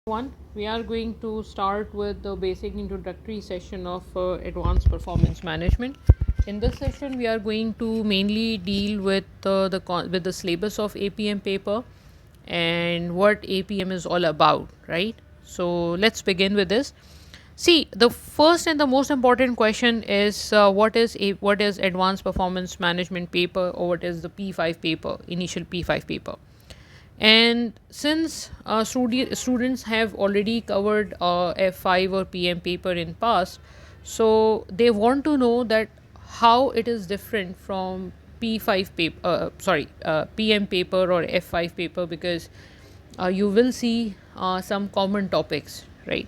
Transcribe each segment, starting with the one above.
We are going to start with the basic introductory session of advanced performance management. In this session, we are going to mainly deal with with the syllabus of APM paper and what APM is all about, right? So let's begin with this. See, the first and the most important question is what is advanced performance management paper, or what is the P5 paper, initial P5 paper. And since students have already covered F5 or PM paper in past, so they want to know that how it is different from P5 paper, PM paper or F5 paper, because you will see some common topics, right?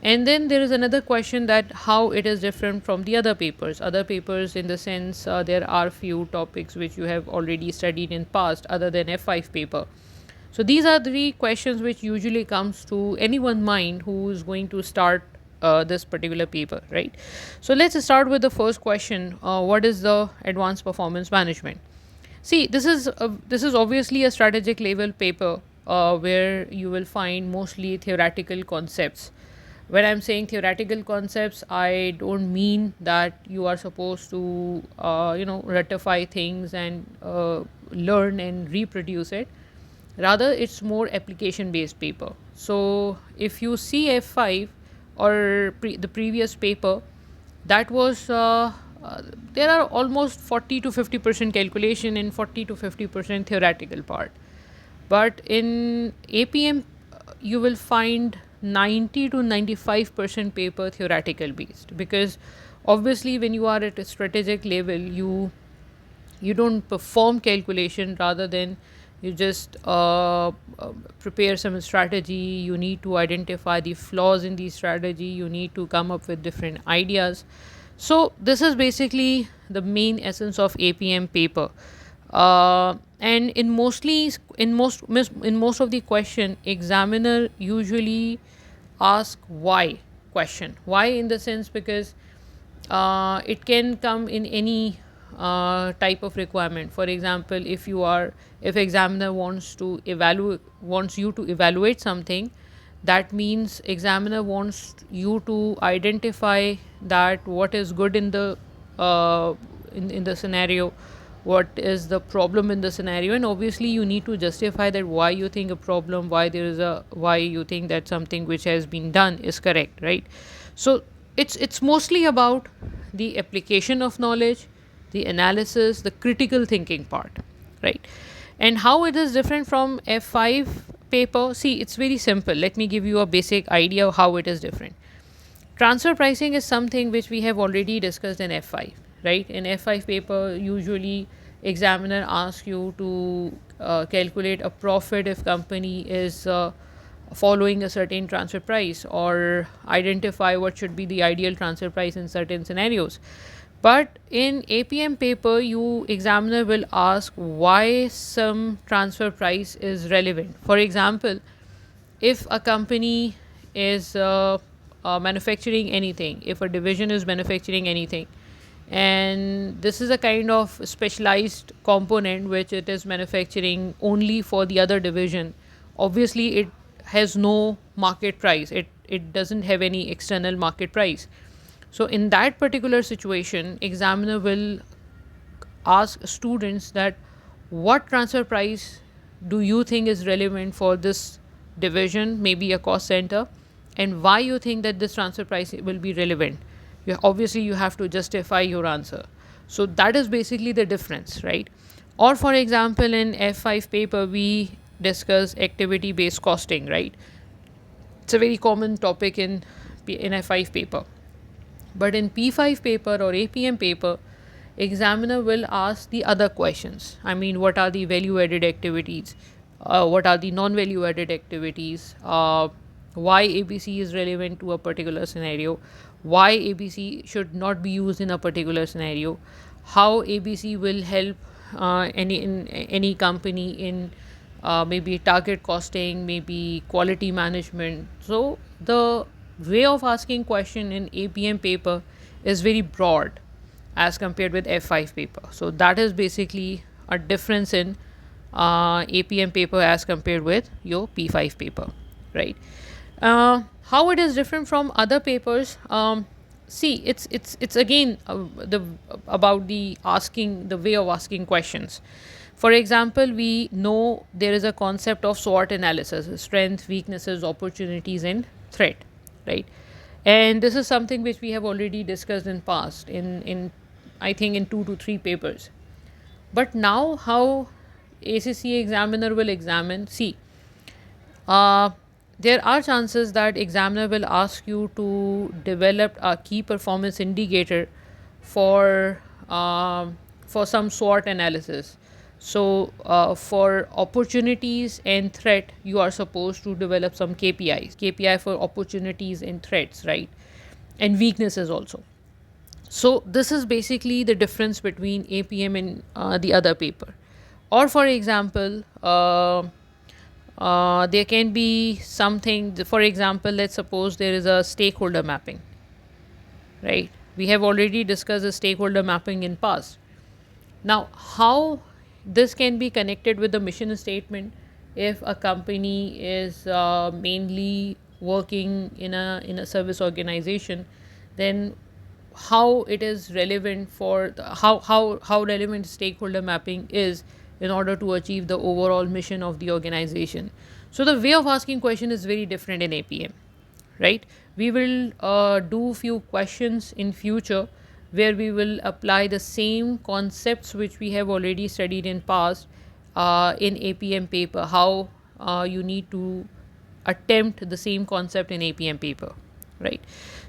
And then there is another question that how it is different from the other papers in the sense there are few topics which you have already studied in past other than F5 paper. So these are three questions which usually comes to anyone's mind who is going to start this particular paper, right? So let's start with the first question. What is the advanced performance management? See, this is obviously a strategic level paper where you will find mostly theoretical concepts. When I'm saying theoretical concepts, I don't mean that you are supposed to ratify things and learn and reproduce it. Rather, it's more application based paper. So if you see F5 or the previous paper, that was there are almost 40 to 50% calculation and 40 to 50% theoretical part. But in APM, you will find 90 to 95% paper theoretical based, because obviously when you are at a strategic level, you don't perform calculation, rather than you just prepare some strategy. You need to identify the flaws in the strategy, you need to come up with different ideas. So this is basically the main essence of APM paper. And in most of the question, examiner usually ask why question. Why, in the sense, because it can come in any type of requirement. For example, if examiner wants you to evaluate something, that means examiner wants you to identify that what is good in the in the scenario, what is the problem in the scenario, and obviously you need to justify that why you think a problem, why you think that something which has been done is correct, right? So it's mostly about the application of knowledge, the analysis, the critical thinking part, right? And how it is different from F5 paper, see, it's very simple. Let me give you a basic idea of how it is different. Transfer pricing is something which we have already discussed in F5, right? In F5 paper, usually examiner asks you to calculate a profit if company is following a certain transfer price, or identify what should be the ideal transfer price in certain scenarios. But in APM paper, you examiner will ask why some transfer price is relevant. For example, if a company is manufacturing anything, if a division is manufacturing anything, and this is a kind of specialized component which it is manufacturing only for the other division, obviously it has no market price, it doesn't have any external market price. So in that particular situation, examiner will ask students that what transfer price do you think is relevant for this division, maybe a cost center, and why you think that this transfer price will be relevant. Obviously you have to justify your answer. So that is basically the difference, right? Or for example, in F5 paper, we discuss activity based costing, right? It's a very common topic in F5 paper. But in P5 paper or APM paper, examiner will ask the other questions. I mean, what are the value added activities? What are the non value added activities? Why ABC is relevant to a particular scenario? Why ABC should not be used in a particular scenario? How ABC will help any company in maybe target costing, maybe quality management. So the way of asking question in APM paper is very broad as compared with F5 paper. So that is basically a difference in APM paper as compared with your P5 paper, right? How it is different from other papers? See, it's again the about the asking, the way of asking questions. For example, we know there is a concept of SWOT analysis: strengths, weaknesses, opportunities, and threat, right? And this is something which we have already discussed in past in I think in 2 to 3 papers. But now, how ACCA examiner will examine? See, uh, there are chances that examiner will ask you to develop a key performance indicator for for some SWOT analysis. So for opportunities and threat, you are supposed to develop some KPIs, KPI for opportunities and threats, right? And weaknesses also. So this is basically the difference between APM and the other paper. Or for example, there can be something, for example, let's suppose there is a stakeholder mapping, right? We have already discussed the stakeholder mapping in past. Now, how this can be connected with the mission statement? If a company is mainly working in a service organization, then how it is relevant for how relevant stakeholder mapping is in order to achieve the overall mission of the organization. So the way of asking question is very different in APM, right? We will do few questions in future where we will apply the same concepts which we have already studied in past in APM paper, how you need to attempt the same concept in APM paper, right?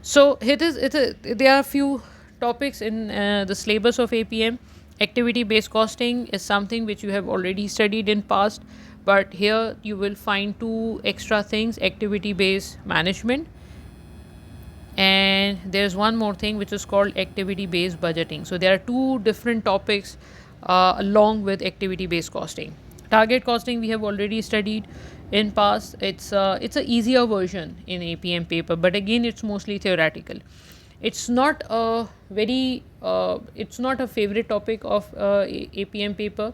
So there are few topics in the syllabus of APM. Activity based costing is something which you have already studied in past, but here you will find two extra things: activity based management, and there's one more thing which is called activity based budgeting. So there are two different topics along with activity based costing. Target costing we have already studied in past. It's a easier version in APM paper, but again it's mostly theoretical. It's not a very it's not a favorite topic of APM paper.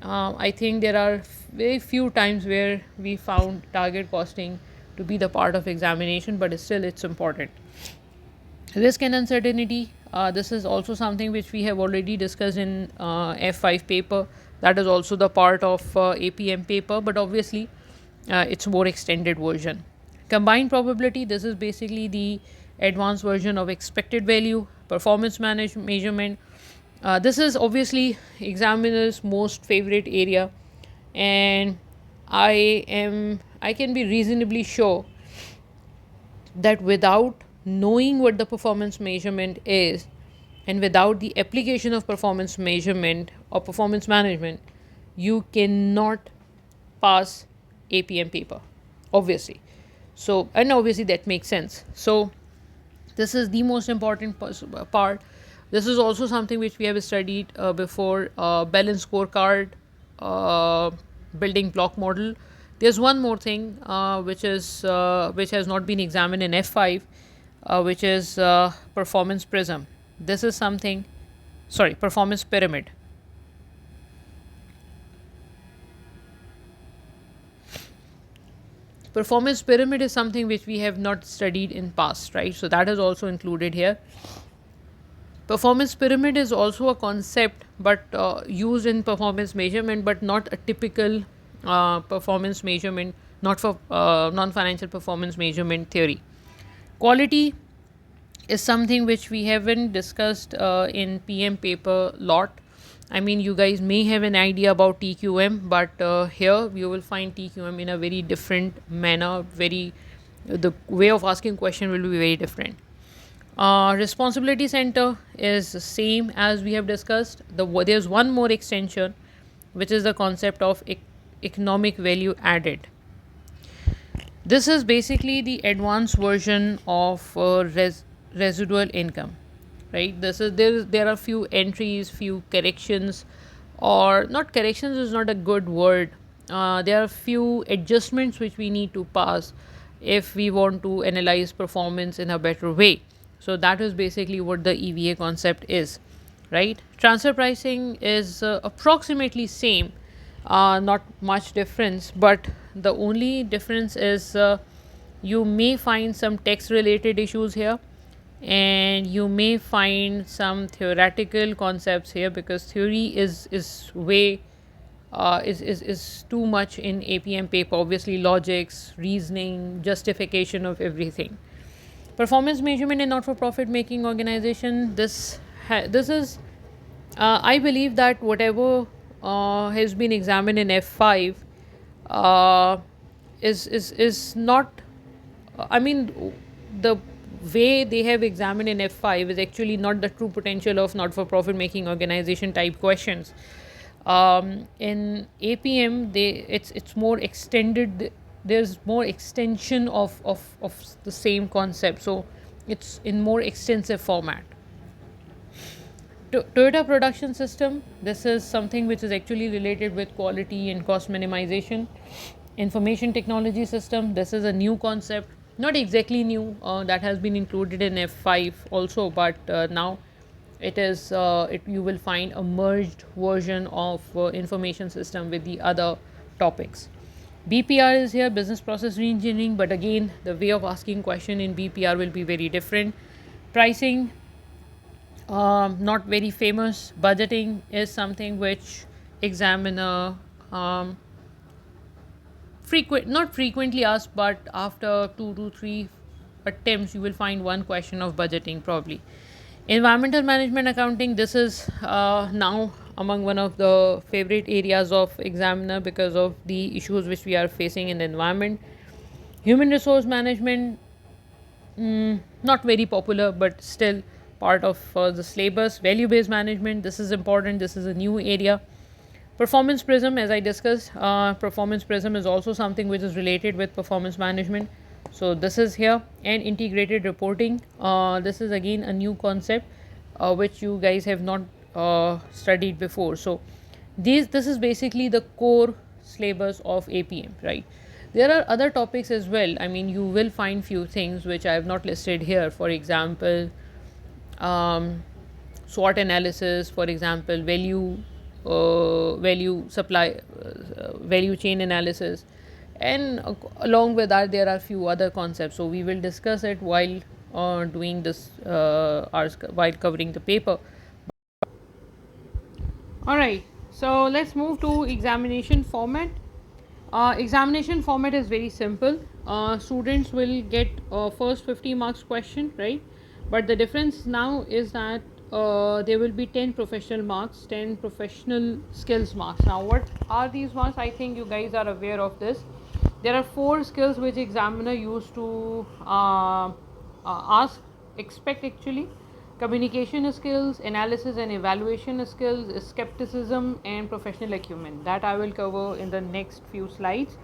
I think there are very few times where we found target costing to be the part of examination, but still it's important. Risk and uncertainty. This is also something which we have already discussed in F5 paper. That is also the part of APM paper, but obviously it's more extended version. Combined probability. This is basically the advanced version of expected value. Performance measurement. This is obviously examiner's most favorite area, and I can be reasonably sure that without knowing what the performance measurement is and without the application of performance measurement or performance management, you cannot pass APM paper, obviously. So, and obviously that makes sense. So this is the most important part. This is also something which we have studied before: balance scorecard, uh, building block model. There's one more thing which has not been examined in F5, which is performance prism. This is something, sorry, performance pyramid. Performance pyramid is something which we have not studied in past, right? So that is also included here. Performance pyramid is also a concept, but used in performance measurement, but not a typical performance measurement, not for non-financial performance measurement theory. Quality is something which we haven't discussed in PM paper lot. I mean, you guys may have an idea about TQM, but here you will find TQM in a very different manner. The way of asking question will be very different. Responsibility center is the same as we have discussed. There's one more extension, which is the concept of economic value added. This is basically the advanced version of residual income, right? There are few entries, few corrections, or not corrections is not a good word. There are few adjustments which we need to pass if we want to analyze performance in a better way. So that is basically what the EVA concept is, right? Transfer pricing is approximately same, not much difference, but the only difference is You may find some text related issues here, and you may find some theoretical concepts here, because theory is way is too much in APM paper. Obviously, logics, reasoning, justification of everything. Performance measurement in not-for-profit making organization. This is I believe that whatever has been examined in F5 uh, is not. I mean, the way they have examined in F5 is actually not the true potential of not-for-profit making organization type questions. In APM, it's more extended. There's more extension of the same concept, so it's in more extensive format. Toyota production system. This is something which is actually related with quality and cost minimization. Information technology system. This is a new concept, not exactly new. That has been included in F5 also, but now it is. You will find a merged version of information system with the other topics. BPR is here, business process reengineering, but again, the way of asking question in BPR will be very different. Pricing, not very famous. Budgeting is something which examiner not frequently asked, but after 2 to 3 attempts, you will find one question of budgeting probably. Environmental management accounting. This is now among one of the favorite areas of examiner because of the issues which we are facing in the environment. Human resource management, not very popular, but still part of the syllabus. Value based management, this is important, this is a new area. Performance prism, as I discussed, performance prism is also something which is related with performance management. So this is here. And integrated reporting, this is again a new concept which you guys have not studied before. So this is basically the core syllabus of APM, right? There are other topics as well. I mean, you will find few things which I have not listed here. For example, SWOT analysis, for example, value supply, value chain analysis, and along with that, there are few other concepts. So we will discuss it while doing this, while covering the paper. All right, so let's move to examination format. Examination format is very simple. Students will get first 50 marks question, right? But the difference now is that there will be 10 professional marks, 10 professional skills marks. Now, what are these marks? I think you guys are aware of this. There are 4 skills which examiner used to expect actually: communication skills, analysis and evaluation skills, skepticism, and professional acumen. That I will cover in the next few slides.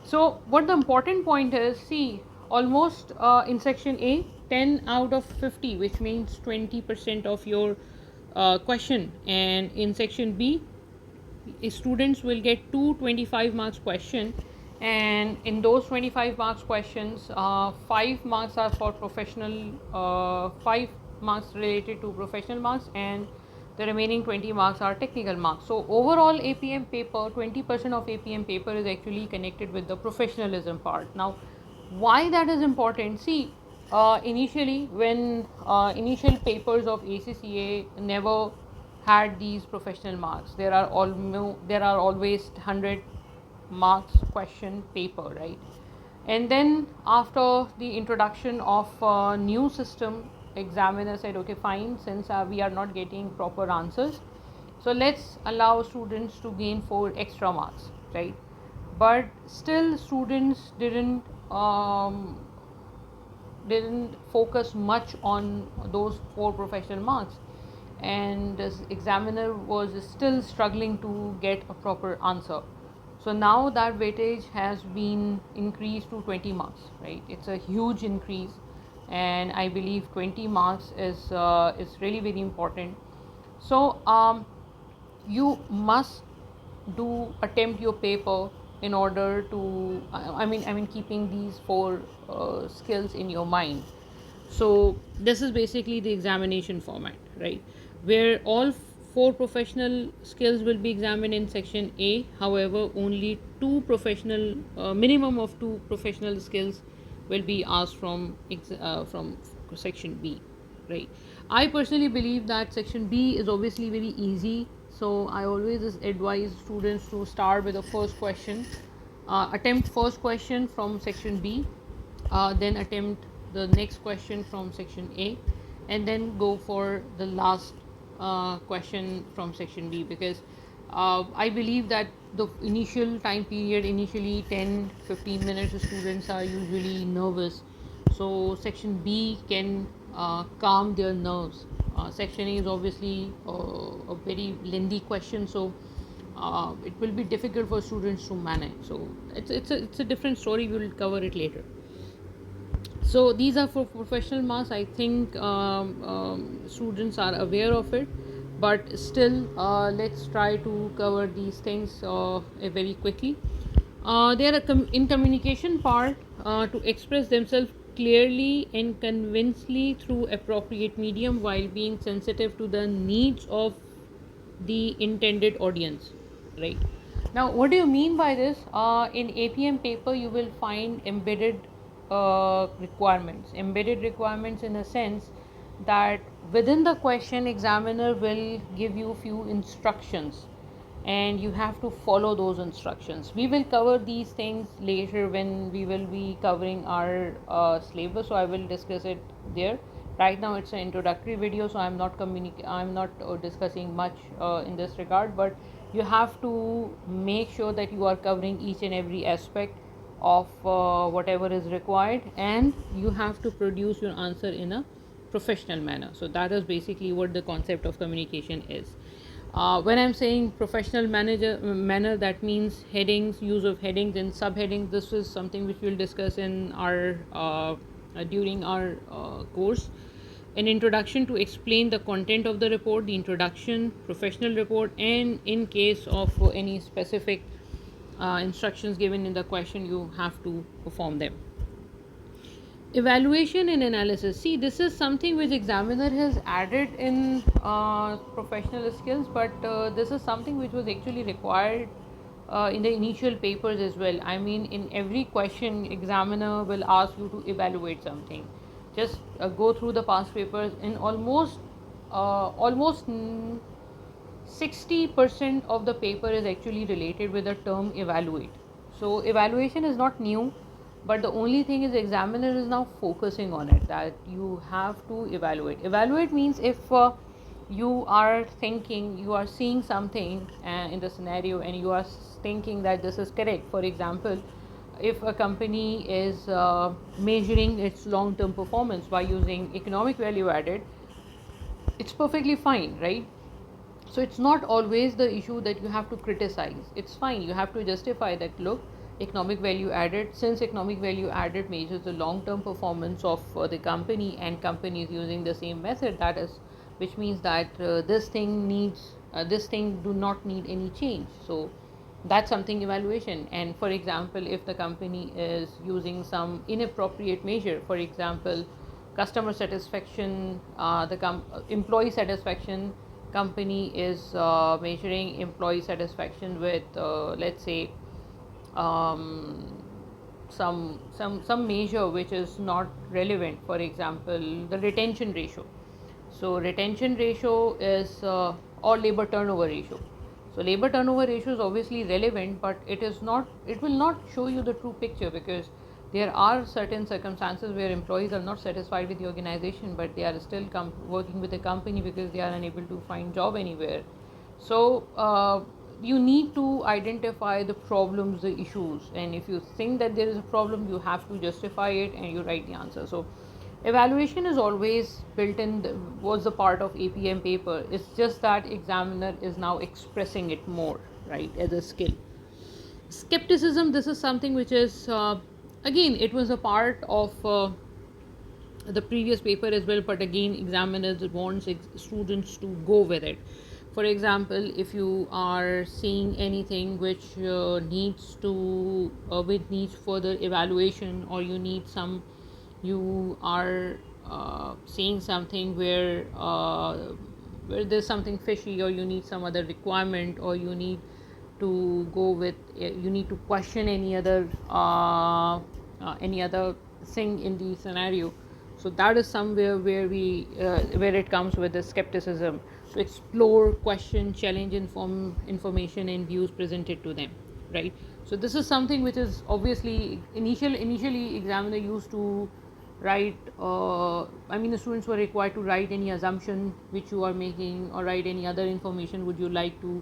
So what the important point is, see, almost in section A, 10 out of 50, which means 20% of your question, and in section B, students will get 225 marks question, and in those 25 marks questions, 5 marks are for professional, 5 marks related to professional marks, and the remaining 20 marks are technical marks. So overall APM paper, 20% of APM paper is actually connected with the professionalism part. Now, why that is important? See, initially when initial papers of ACCA never had these professional marks. There are always 100 marks question paper, right? And then after the introduction of new system, examiner said, okay, fine, since we are not getting proper answers, so let's allow students to gain 4 extra marks, right? But still students didn't focus much on those 4 professional marks, and this examiner was still struggling to get a proper answer. So now that weightage has been increased to 20 marks, right? It's a huge increase, and I believe 20 marks is really very important. So you must do attempt your paper in order to I mean keeping these 4 skills in your mind. So this is basically the examination format, right, where all 4 professional skills will be examined in section A. However, only 2 professional minimum of 2 professional skills will be asked from section B, right? I personally believe that section B is obviously very easy, so I always advise students to start with the first question, attempt first question from section B, then attempt the next question from section A, and then go for the last question from section B, because I believe that the initial time period, initially 10-15 minutes, the students are usually nervous. So section B can calm their nerves. Section A is obviously a very lengthy question, so it will be difficult for students to manage. So it's a different story. We will cover it later. So these are for professional marks. I think students are aware of it, but still, let's try to cover these things very quickly. They are in communication part, to express themselves clearly and convincingly through appropriate medium while being sensitive to the needs of the intended audience, right? Now, what do you mean by this? In APM paper, you will find embedded requirements. Embedded requirements in a sense that within the question, examiner will give you few instructions, and you have to follow those instructions. We will cover these things later when we will be covering our syllabus, so I will discuss it there. Right now it's an introductory video, so I'm not discussing much in this regard, but you have to make sure that you are covering each and every aspect of whatever is required, and you have to produce your answer in a professional manner. So that is basically what the concept of communication is. When I'm saying professional manner, that means headings, use of headings and subheadings. This is something which we'll discuss in our during our course. An introduction to explain the content of the report, the introduction, professional report, and in case of any specific instructions given in the question, you have to perform them. Evaluation and analysis. See, this is something which examiner has added in professional skills, but this is something which was actually required in the initial papers as well. I mean, in every question, examiner will ask you to evaluate something. Just go through the past papers. In almost 60% of the paper is actually related with the term evaluate. So evaluation is not new, but the only thing is examiner is now focusing on it, that you have to evaluate. Evaluate means if you are thinking, you are seeing something in the scenario and you are thinking that this is correct. For example, if a company is measuring its long term performance by using economic value added, it's perfectly fine, right? So it's not always the issue that you have to criticize. It's fine, you have to justify that, look, economic value added, since economic value added measures the long term performance of the company, and company is using the same method, that is, which means that this thing do not need any change. So that's something evaluation. And for example, if the company is using some inappropriate measure, for example, customer satisfaction, employee satisfaction, company is measuring employee satisfaction with let's say some measure which is not relevant, for example the retention ratio. So retention ratio is or labor turnover ratio. So labor turnover ratio is obviously relevant, but it will not show you the true picture, because there are certain circumstances where employees are not satisfied with the organization, but they are still working with the company because they are unable to find job anywhere. So you need to identify the problems, the issues, and if you think that there is a problem, you have to justify it and you write the answer. So evaluation is always built in, was a part of APM paper. It's just that examiner is now expressing it more, right, as a skill. Skepticism, this is something which is again, it was a part of the previous paper as well, but again examiners wants students to go with it. For example, if you are seeing anything which needs further evaluation, or you are seeing something where there's something fishy, or you need some other requirement, or you need to go with you need to question any other thing in the scenario. So that is somewhere where where it comes with the skepticism to explore, question, challenge, information and views presented to them, right? So this is something which is obviously initially examiner used to write. The students were required to write any assumption which you are making, or write any other information would you like to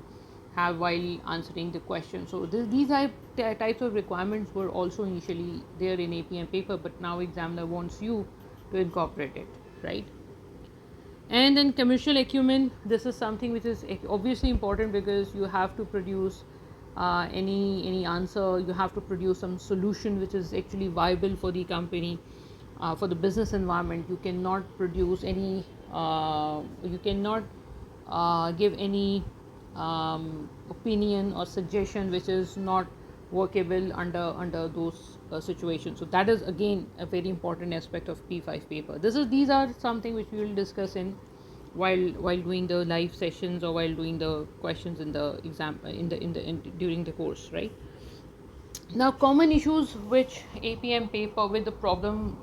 have while answering the question. So these types of requirements were also initially there in APM paper, but now examiner wants you to incorporate it, right? And then commercial acumen, this is something which is obviously important because you have to produce any answer. You have to produce some solution which is actually viable for the company, for the business environment. You cannot produce any. You cannot give any opinion or suggestion which is not workable under those situations. So that is again a very important aspect of P5 paper. These are something which we will discuss in while doing the live sessions, or while doing the questions in the exam during the course, right? Now, common issues which APM paper with the problem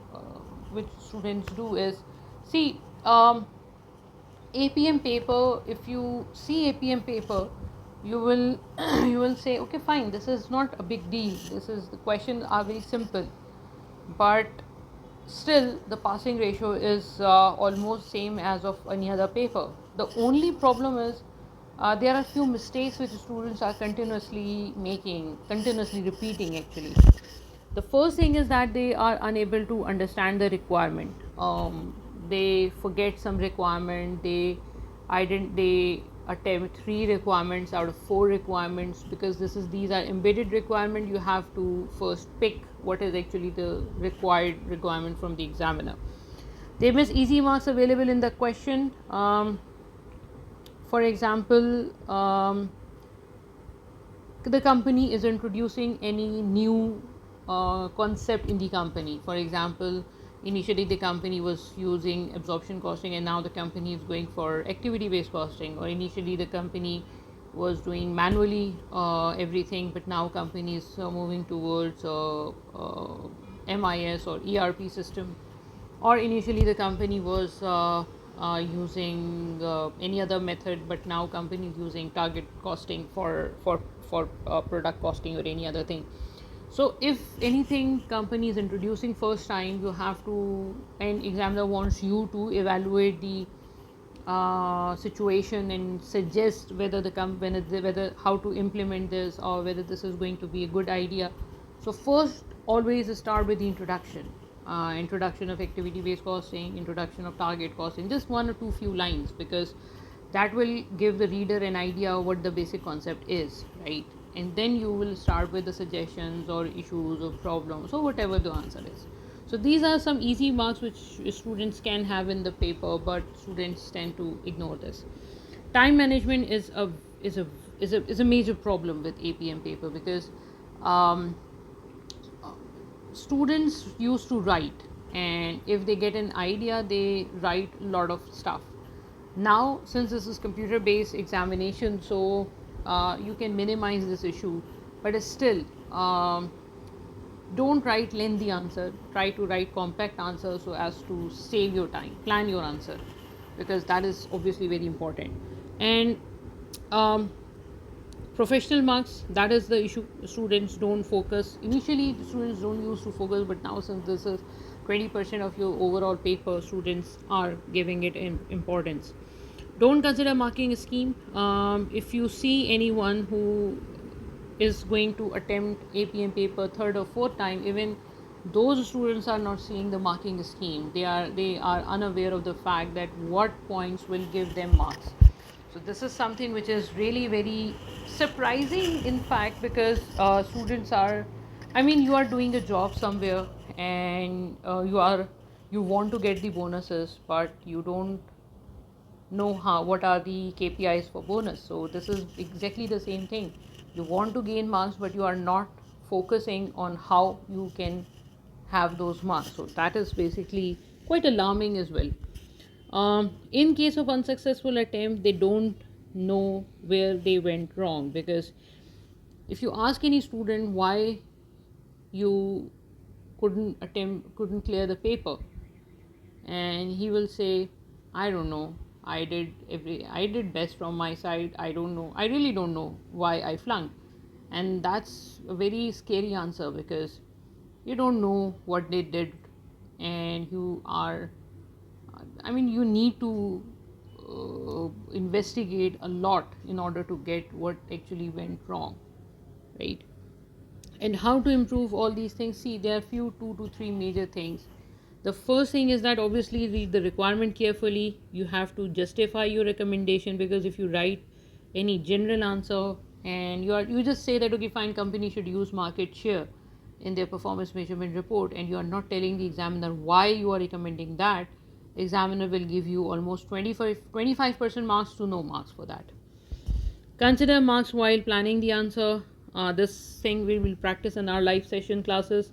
which students do is, see, APM paper, if you see APM paper, you will you will say, okay, fine, this is not a big deal. This is the questions are very simple, but still the passing ratio is almost same as of any other paper. The only problem is there are few mistakes which students are continuously making, continuously repeating actually. The first thing is that they are unable to understand the requirement. They forget some requirement. They attempt 3 requirements out of 4 requirements, because these are embedded requirement. You have to first pick what is actually the required requirement from the examiner. They miss easy marks available in the question. For example, the company is introducing any new concept in the company. For example, initially the company was using absorption costing, and now the company is going for activity based costing. Or initially the company was doing manually everything, but now company is moving towards MIS or ERP system. Or initially the company was using any other method, but now company is using target costing for product costing or any other thing. So if anything company is introducing first time, you have to, and examiner wants you to evaluate the situation and suggest whether whether how to implement this, or whether this is going to be a good idea. So first always start with the introduction. Introduction of activity based costing, introduction of target costing, just 1 or 2 few lines, because that will give the reader an idea what the basic concept is, right? And then you will start with the suggestions or issues or problems or whatever the answer is. So these are some easy marks which students can have in the paper, but students tend to ignore this. Time management is a major problem with APM paper, because um, students used to write, and if they get an idea they write a lot of stuff. Now since this is computer based examination, so you can minimize this issue, but still, don't write lengthy answer. Try to write compact answer so as to save your time. Plan your answer, because that is obviously very important. And um, professional marks, that is the issue. Students don't focus. Initially the students don't used to focus, but now since this is 20% of your overall paper, students are giving it importance. Don't consider marking a scheme. If you see anyone who is going to attempt APM paper third or fourth time, even those students are not seeing the marking scheme. They are unaware of the fact that what points will give them marks. So this is something which is really very surprising, in fact, because students are, I mean, you are doing a job somewhere, and you want to get the bonuses, but you don't know what are the KPIs for bonus. So this is exactly the same thing. You want to gain marks, but you are not focusing on how you can have those marks. So that is basically quite alarming as well. In case of unsuccessful attempt, they don't know where they went wrong, because if you ask any student why you couldn't clear the paper, and he will say, I don't know, I did best from my side, I don't know, I really don't know why I flunked. And that's a very scary answer, because you don't know what they did, and you are, I mean, you need to investigate a lot in order to get what actually went wrong, right? And how to improve all these things? See, there are few 2 to 3 major things. The first thing is that obviously read the requirement carefully. You have to justify your recommendation, because if you write any general answer and you just say that okay fine, company should use market share in their performance measurement report, and you are not telling the examiner why you are recommending that, examiner will give you almost 25% marks to no marks for that. Consider marks while planning the answer. This thing we will practice in our live session classes.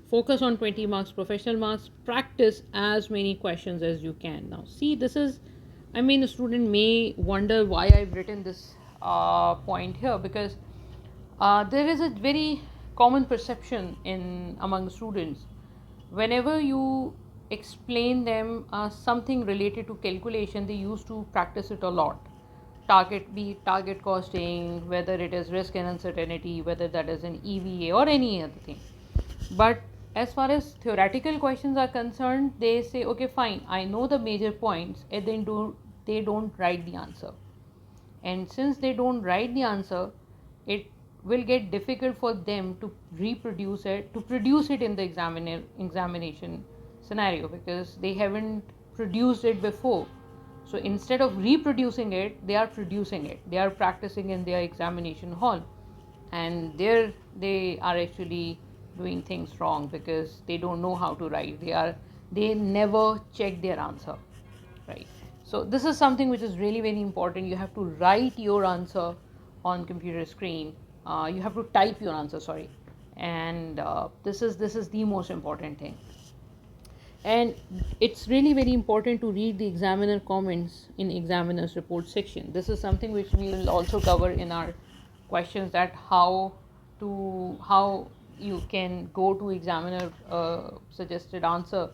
Focus on 20 marks professional marks. Practice as many questions as you can. Now, see, this is, I mean, a student may wonder why I've written this point here, because there is a very common perception in among students. Whenever you explain them something related to calculation, they used to practice it a lot. Target costing, whether it is risk and uncertainty, whether that is an EVA or any other thing. But as far as theoretical questions are concerned, they say okay fine, I know the major points, and then they don't write the answer. And since they don't write the answer, it will get difficult for them to reproduce it, to produce it in the examination scenario, because they haven't produced it before. So instead of reproducing it, they are producing it, they are practicing in their examination hall, and there they are actually doing things wrong, because they don't know how to write, they never check their answer, right? So this is something which is really very important. You have to write your answer on computer screen. You have to type your answer, sorry, and this is the most important thing. And it's really very important to read the examiner comments in examiner's report section. This is something which we will also cover in our questions, that how you can go to examiner suggested answer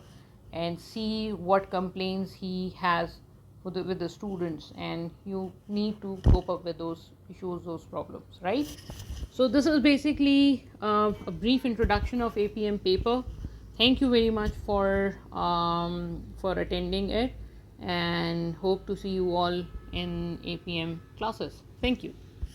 and see what complaints he has with the students, and you need to cope up with those issues, those problems, right? So this is basically a brief introduction of APM paper. Thank you very much for attending it, and hope to see you all in APM classes. Thank you.